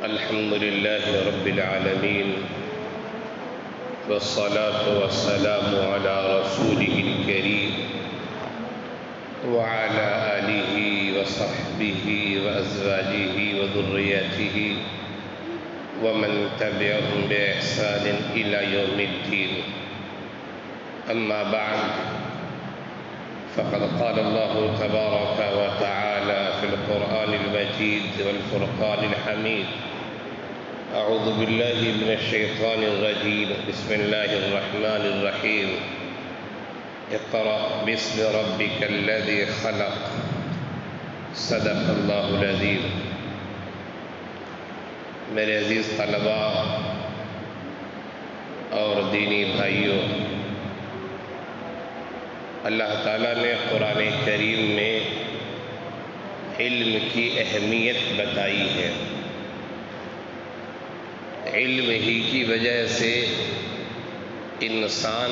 الحمد لله رب العالمين، والصلاة والسلام على رسوله الكريم وعلى آله وصحبه وأزواجه وذريته ومن تبعهم بإحسان إلى يوم الدين. أما بعد، فقد قال الله تبارك وتعالى في القرآن المجيد والفرقان الحميد: أعوذ بالله من الشيطان الرجيم، بسم الله الرحمن الرحيم. اقرأ باسم ربك الذي خلق، صدق اللہ العظیم. میرے عزیز طلباء اور دینی بھائیوں، اللہ تعالیٰ نے قرآن کریم میں علم کی اہمیت بتائی ہے. علم ہی کی وجہ سے انسان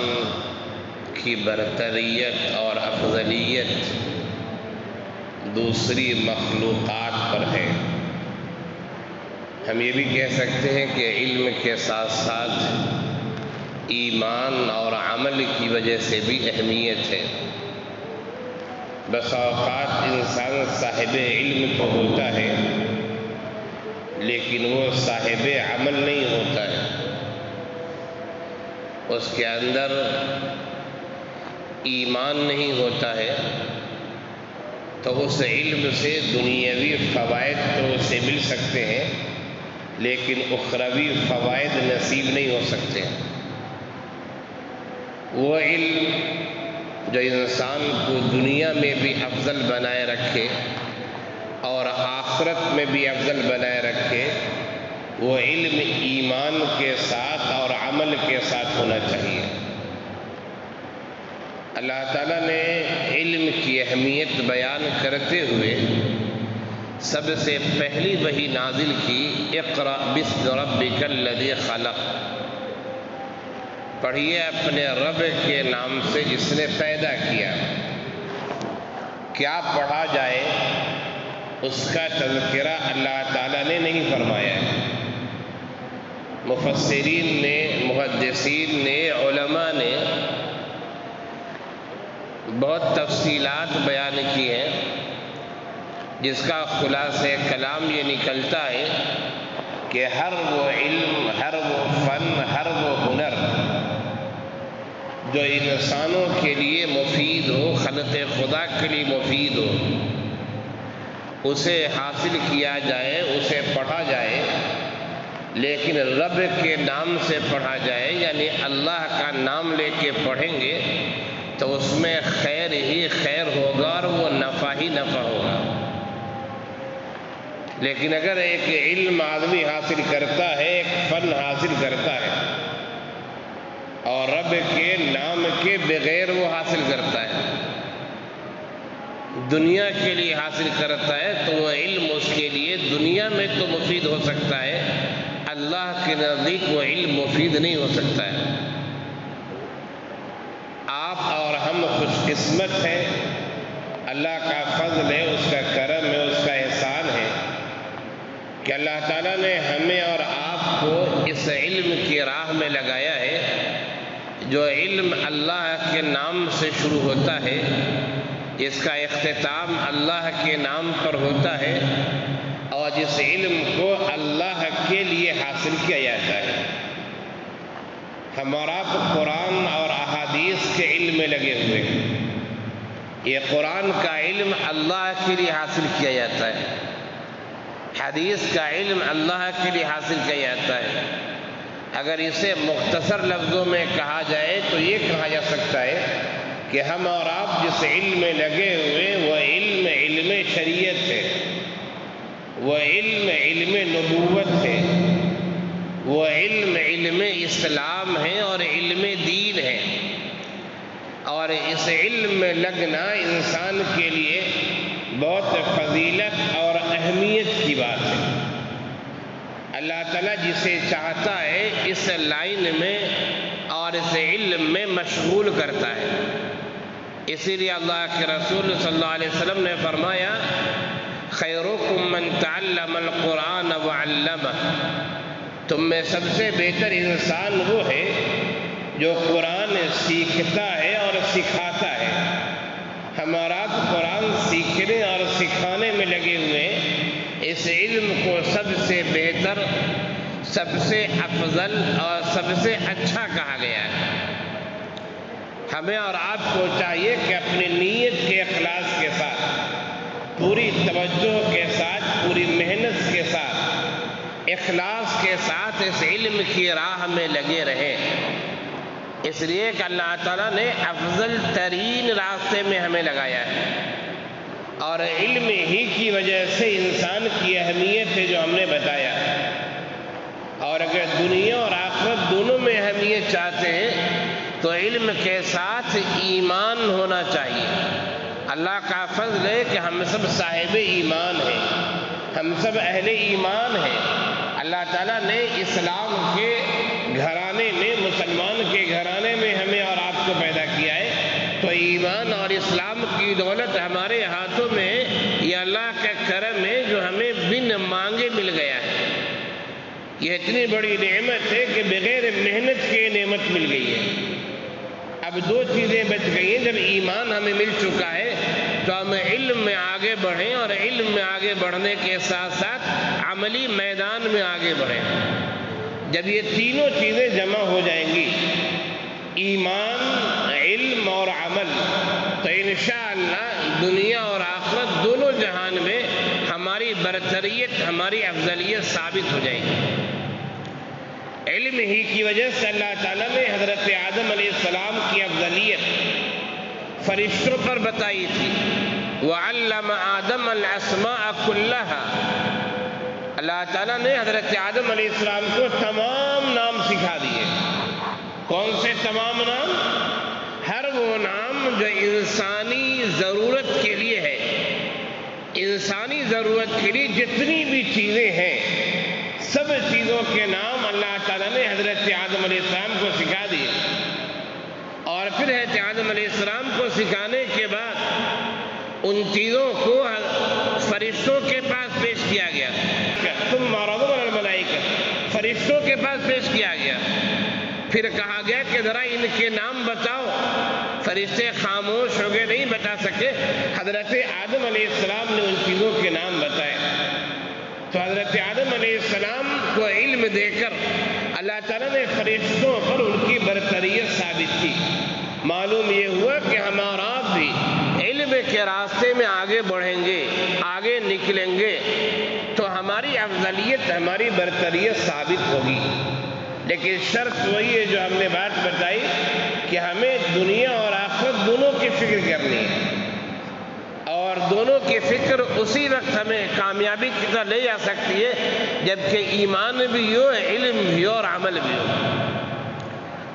کی برتریت اور افضلیت دوسری مخلوقات پر ہے. ہم یہ بھی کہہ سکتے ہیں کہ علم کے ساتھ ساتھ ایمان اور عمل کی وجہ سے بھی اہمیت ہے. بس اوقات انسان صاحب علم تو ہوتا ہے لیکن وہ صاحب عمل نہیں ہوتا ہے. اس کے اندر ایمان نہیں ہوتا ہے تو اس علم سے دنیاوی فوائد تو اسے مل سکتے ہیں لیکن اخروی فوائد نصیب نہیں ہو سکتے. وہ علم جو انسان کو دنیا میں بھی افضل بنائے رکھے اور آخرت میں بھی افضل بنائے رکھے، وہ علم ایمان کے ساتھ اور عمل کے ساتھ ہونا چاہیے. اللہ تعالیٰ نے علم کی اہمیت بیان کرتے ہوئے سب سے پہلی وحی نازل کی: اقرأ باسم ربک الذی خلق. پڑھیے اپنے رب کے نام سے جس نے پیدا کیا. کیا پڑھا جائے اس کا تذکرہ اللہ تعالیٰ نے نہیں فرمایا ہے. مفسرین نے، محدثین نے، علماء نے بہت تفصیلات بیان کی ہیں جس کا خلاصہ کلام یہ نکلتا ہے کہ ہر وہ علم، ہر وہ فن، ہر وہ ہنر جو انسانوں کے لیے مفید ہو، خلق خدا کے لیے مفید ہو، اسے حاصل کیا جائے، اسے پڑھا جائے، لیکن رب کے نام سے پڑھا جائے، یعنی اللہ کا نام لے کے پڑھیں گے تو اس میں خیر ہی خیر ہوگا اور وہ نفع ہی نفع ہوگا. لیکن اگر ایک علم آدمی حاصل کرتا ہے، ایک فن حاصل کرتا ہے اور رب کے نام کے بغیر وہ حاصل کرتا ہے، دنیا کے لیے حاصل کرتا ہے، تو وہ علم اس کے لیے دنیا میں تو مفید ہو سکتا ہے، اللہ کے نزدیک وہ علم مفید نہیں ہو سکتا ہے. آپ اور ہم خوش قسمت ہیں، اللہ کا فضل ہے، اس کا کرم ہے، اس کا احسان ہے کہ اللہ تعالیٰ نے ہمیں اور آپ کو اس علم کی راہ میں لگایا ہے. جو علم اللہ کے نام سے شروع ہوتا ہے، اس کا اختتام اللہ کے نام پر ہوتا ہے، اور جس علم کو اللہ کے لیے حاصل کیا جاتا ہے. ہم اور آپ قرآن اور احادیث کے علم میں لگے ہوئے ہیں. یہ قرآن کا علم اللہ کے لیے حاصل کیا جاتا ہے، حدیث کا علم اللہ کے لیے حاصل کیا جاتا ہے. اگر اسے مختصر لفظوں میں کہا جائے تو یہ کہا جا سکتا ہے کہ ہم اور آپ جس علم میں لگے ہوئے وہ علم علم شریعت ہے، وہ علم علم نبوت ہے، وہ علم علم اسلام ہے اور علم دین ہے. اور اس علم میں لگنا انسان کے لیے بہت فضیلت اور اہمیت کی بات ہے. اللہ تعالیٰ جسے چاہتا ہے اس لائن میں اور اس علم میں مشغول کرتا ہے. اسی لیے اللہ کے رسول صلی اللہ علیہ وسلم نے فرمایا: خیرکم من تعلم علم القرآن وعلمہ، تم میں سب سے بہتر انسان وہ ہے جو قرآن سیکھتا ہے اور سکھاتا ہے۔ ہمارا قرآن سیکھنے اور سکھانے میں لگے ہوئے ہیں۔ اس علم کو سب سے بہتر، سب سے افضل اور سب سے اچھا کہا گیا ہے۔ ہمیں اور آپ کو چاہیے کہ اپنی نیت کے اخلاص کے ساتھ، پوری توجہ کے ساتھ، پوری محنت کے ساتھ، اخلاص کے ساتھ اس علم کی راہ میں لگے رہیں، اس لیے کہ اللہ تعالیٰ نے افضل ترین راستے میں ہمیں لگایا ہے، اور علم ہی کی وجہ سے انسان کی اہمیت ہے جو ہم نے بتایا۔ اور اگر دنیا اور آخرت دونوں میں اہمیت چاہتے ہیں تو علم کے ساتھ ایمان ہونا چاہیے۔ اللہ کا فضل ہے کہ ہم سب صاحب ایمان ہیں، ہم سب اہل ایمان ہیں۔ اللہ تعالیٰ نے اسلام کے گھرانے میں، مسلمان کے گھرانے میں ہمیں اور آپ کو پیدا کیا ہے، تو ایمان اور اسلام کی دولت ہمارے ہاتھوں میں یہ اللہ کا کرم ہے جو ہمیں بن مانگے مل گیا ہے۔ یہ اتنی بڑی نعمت ہے کہ بغیر محنت کے نعمت مل گئی ہے۔ اب دو چیزیں بچ گئی ہیں۔ جب ایمان ہمیں مل چکا ہے تو ہم علم میں آگے بڑھیں، اور علم میں آگے بڑھنے کے ساتھ ساتھ عملی میدان میں آگے بڑھیں۔ جب یہ تینوں چیزیں جمع ہو جائیں گی، ایمان، علم اور عمل، تو انشاءاللہ دنیا اور آخرت دونوں جہان میں ہماری برتریت، ہماری افضلیت ثابت ہو جائے گی۔ علم ہی کی وجہ سے اللہ تعالیٰ نے حضرت آدم علیہ السلام کی افضلیت فرشتوں پر بتائی تھی۔ وَعَلَّمَ آدَمَ الْأَسْمَاءَ كُلَّهَا، اللہ تعالیٰ نے حضرت آدم علیہ السلام کو تمام نام سکھا دیے۔ کون سے تمام نام؟ ہر وہ نام جو انسانی ضرورت کے لیے ہے۔ انسانی ضرورت کے لیے جتنی بھی چیزیں ہیں، سب چیزوں کے نام اللہ تعالیٰ نے حضرت آدم علیہ السلام کو سکھا دیے۔ اور پھر حضرت آدم علیہ السلام کو سکھانے کے بعد ان چیزوں کو فرشتوں کے پاس پیش کیا گیا۔ ثم عرضوا علی الملائکہ، فرشتوں کے پاس پیش کیا گیا۔ پھر کہا گیا کہ ذرا ان کے نام بتاؤ۔ فرشتے خاموش ہو گئے، نہیں بتا سکے۔ حضرت آدم علیہ السلام نے ان چیزوں کے نام بتائے۔ تو حضرت آدم علیہ السلام کو علم دے کر اللہ تعالیٰ نے فرشتوں پر ان کی برتریت ثابت کی۔ معلوم یہ ہوا کہ ہمارا آپ بھی علم کے راستے میں آگے بڑھیں گے، آگے نکلیں گے، تو ہماری افضلیت، ہماری برتریت ثابت ہوگی۔ لیکن شرط وہی ہے جو ہم نے بات بتائی کہ ہمیں دنیا اور آخرت دونوں کی فکر کرنی ہے، اور دونوں کی فکر اسی وقت ہمیں کامیابی کی طرف لے جا سکتی ہے جبکہ ایمان بھی ہو، علم بھی ہو اور عمل بھی ہو۔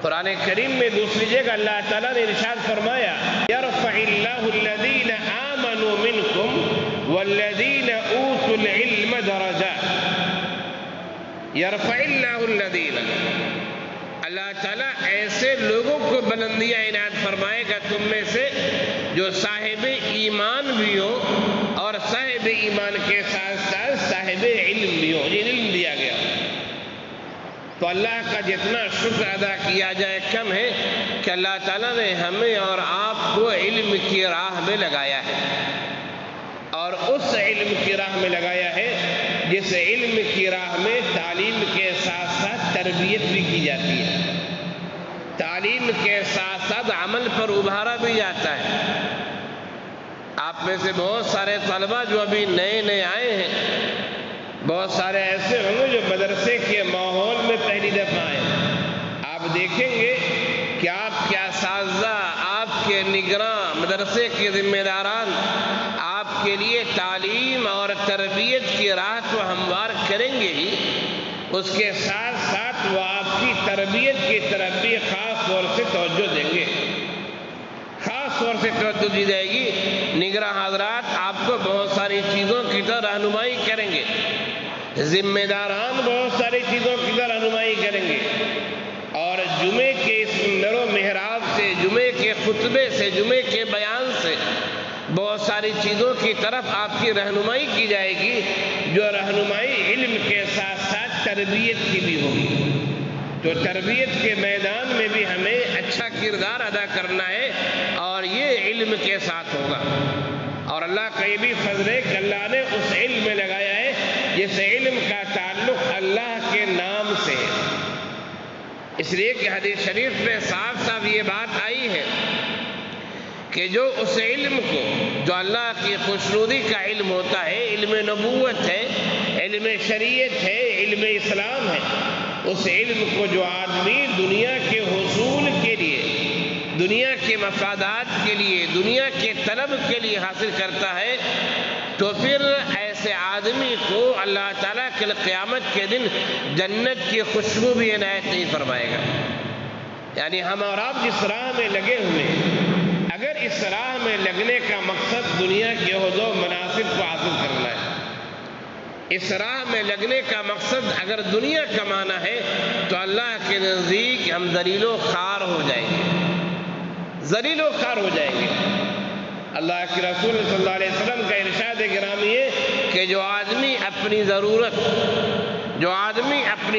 قرآن کریم میں دوسری جگہ اللہ تعالیٰ نے ارشاد فرمایا، یرفع اللہ الذین آمنوا منکم والذین اوتوا العلم درجات۔ یرفع اللہ الذین، اللہ تعالیٰ ایسے لوگوں کو بلندیاں عنایت فرمائے گا تم میں سے جو صاحب ایمان بھی ہو اور صاحب ایمان کے ساتھ ساتھ صاحب علم بھی ہو۔ یہ علم دیا گیا تو اللہ کا جتنا شکر ادا کیا جائے کم ہے کہ اللہ تعالیٰ نے ہمیں اور آپ کو علم کی راہ میں لگایا ہے، اور اس علم کی راہ میں لگایا ہے جس علم کی راہ میں تعلیم کے ساتھ ساتھ تربیت بھی کی جاتی ہے، تعلیم کے ساتھ ساتھ عمل پر ابھارا بھی جاتا ہے۔ آپ میں سے بہت سارے طلبہ جو ابھی نئے نئے آئے ہیں، بہت سارے ایسے ہوں گے جو مدرسے کے ماحول میں پہلی دفعہ آئے ہیں۔ آپ دیکھیں گے کہ آپ کے اساتذہ، آپ کے نگراں، مدرسے کے ذمہ داران آپ کے لیے تعلیم اور تربیت کی راہ تو ہموار کریں گے ہی، اس کے ساتھ ساتھ وہ آپ کی تربیت کی طرف بھی خاص طور سے توجہ دیں گے، خاص طور سے توجہ دی جائے گی۔ نگراں حضرات آپ کو بہت ساری چیزوں کی طرح رہنمائی کریں گے، ذمہ داران بہت ساری چیزوں کی طرح رہنمائی کریں گے، اور جمعے کے اس منبر و محراب سے، جمعے کے خطبے سے، جمعے کے بیان سے بہت ساری چیزوں کی طرف آپ کی رہنمائی کی جائے گی، جو رہنمائی علم کے ساتھ ساتھ تربیت کی بھی ہوگی۔ تو تربیت کے میدان میں بھی ہمیں اچھا کردار ادا کرنا ہے، اور یہ علم کے ساتھ ہوگا۔ اور اللہ کا یہ بھی فضل ہے کہ اللہ نے اس علم میں لگایا ہے جس علم کا تعلق اللہ کے نام سے ہے۔ اس لیے کہ حدیث شریف میں صاف صاف یہ بات آئی ہے کہ جو اس علم کو، جو اللہ کی خوشنودی کا علم ہوتا ہے، علم نبوت ہے، علم شریعت ہے، علم اسلام ہے، اس علم کو جو آدمی دنیا کے حصول کے لیے، دنیا کے مفادات کے لیے، دنیا کے طلب کے لیے حاصل کرتا ہے، تو پھر ایسے آدمی کو اللہ تعالیٰ کے قیامت کے دن جنت کی خوشبو بھی عنایت نہیں فرمائے گا۔ یعنی ہم اور آپ جس راہ میں لگے ہوئے ہیں، اگر اس راہ میں لگنے کا مقصد دنیا کے عہد و مناصب کو حاصل کرنا ہے، اس راہ میں لگنے کا مقصد اگر دنیا کمانا ہے، تو اللہ کے نزدیک ہم ذلیل و خوار ہو جائیں گے، ذلیل و خوار ہو جائیں گے۔ اللہ کے رسول صلی اللہ علیہ وسلم کا ارشاد گرامی ہے کہ جو آدمی اپنی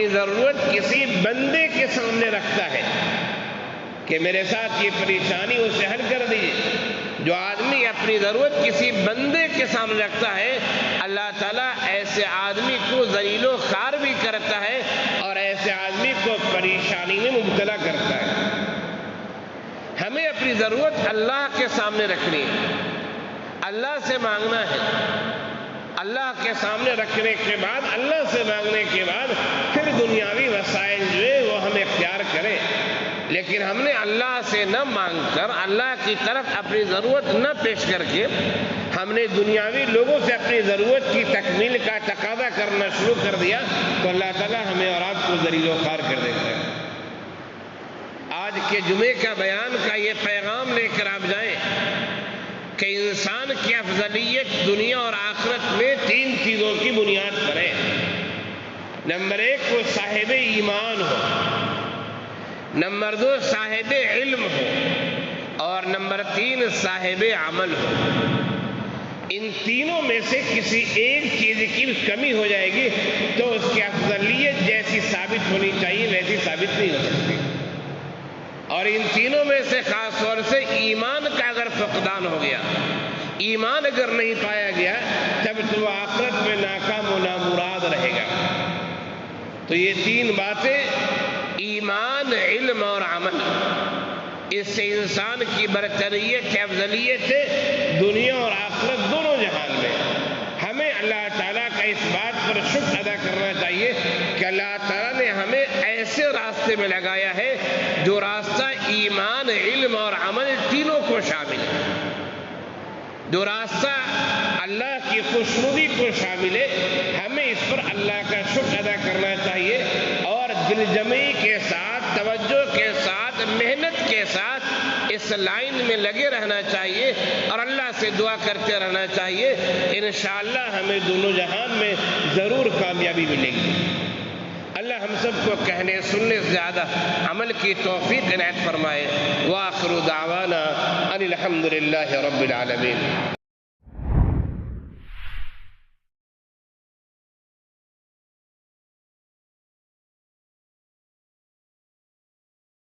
ضرورت کسی بندے کے سامنے رکھتا ہے کہ میرے ساتھ یہ پریشانی اسے حل کر دیجیے، جو آدمی اپنی ضرورت کسی بندے کے سامنے رکھتا ہے، اللہ تعالیٰ ایسے آدمی کو ذلیل و خوار بھی کرتا ہے اور ایسے آدمی کو پریشانی میں مبتلا کرتا ہے۔ ہمیں اپنی ضرورت اللہ کے سامنے رکھنی ہے، اللہ سے مانگنا ہے، اللہ کے سامنے رکھنے کے بعد، اللہ سے مانگنے کے بعد پھر دنیاوی وسائل جو ہے وہ ہم اختیار کریں، لیکن ہم نے اللہ سے نہ مانگ کر، اللہ کی طرف اپنی ضرورت نہ پیش کر کے، ہم نے دنیاوی لوگوں سے اپنی ضرورت کی تکمیل کا تقاضا کرنا شروع کر دیا، تو اللہ تعالیٰ ہمیں اور آپ کو ذلیل و خوار کر دیتا ہے۔ آج کے جمعے کا بیان کا یہ پیغام لے کر آپ جائیں کہ انسان کی افضلیت دنیا اور آخرت میں 3 چیزوں کی بنیاد پر ہے۔ نمبر 1 وہ صاحب ایمان ہو، نمبر 2 صاحب علم ہو، اور نمبر 3 صاحب عمل ہو۔ ان تینوں میں سے کسی ایک چیز کی کمی ہو جائے گی تو اس کی افضلیت جیسی ثابت ہونی چاہیے ویسی ثابت نہیں ہو سکتی۔ اور ان تینوں میں سے خاص طور سے ایمان کا اگر فقدان ہو گیا، ایمان اگر نہیں پایا گیا، تب تو وہ آخرت میں ناکام و نامراد رہے گا۔ تو یہ 3 باتیں، ایمان، علم اور عمل، اس سے انسان کی برتریت ہے، افضلیت ہے دنیا اور آخرت دونوں جہان میں۔ ہمیں اللہ تعالیٰ کا اس بات پر شکر ادا کرنا چاہیے کہ اللہ تعالیٰ نے ہمیں ایسے راستے میں لگایا ہے جو راستہ ایمان، علم اور عمل تینوں کو شامل ہے، جو راستہ اللہ کی خوشنودی کو شامل ہے۔ ہمیں اس پر اللہ کا شکر ادا کرنا چاہیے اور دل جمعی کے ساتھ، توجہ کے ساتھ، محنت کے ساتھ اس لائن میں لگے رہنا چاہیے اور اللہ سے دعا کرتے رہنا چاہیے۔ انشاءاللہ ہمیں دونوں جہان میں ضرور کامیابی ملے گی۔ اللہ ہم سب کو کہنے سننے سے زیادہ عمل کی توفیق عنایت فرمائے۔ وآخر دعوانا ان الحمد للہ رب العالمین۔